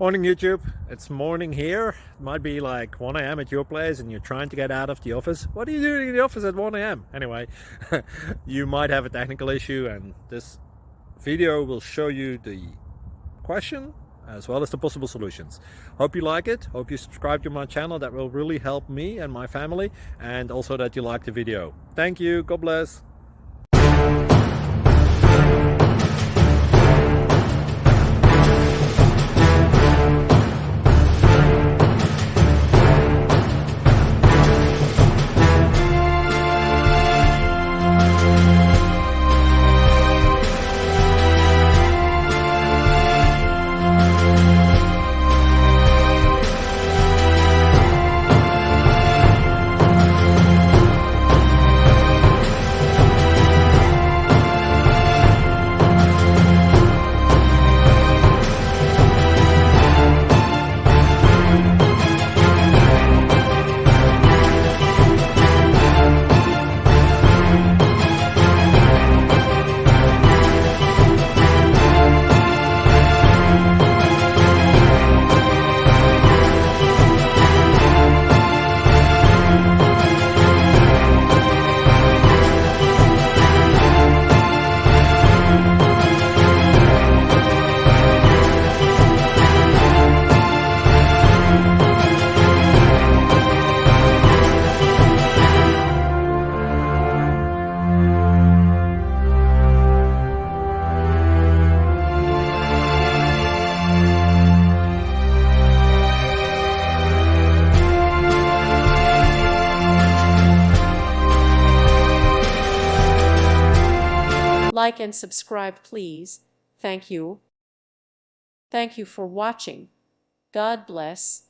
Morning YouTube, it's morning here. It might be like 1 a.m. at your place and you're trying to get out of the office. What are you doing in the office at 1 a.m.? Anyway, you might have a technical issue and this video will show you the question as well as the possible solutions. Hope you like it, hope you subscribe to my channel. That will really help me and my family, and also that you like the video. Thank you, God bless. Like and subscribe, please. Thank you. Thank you for watching. God bless.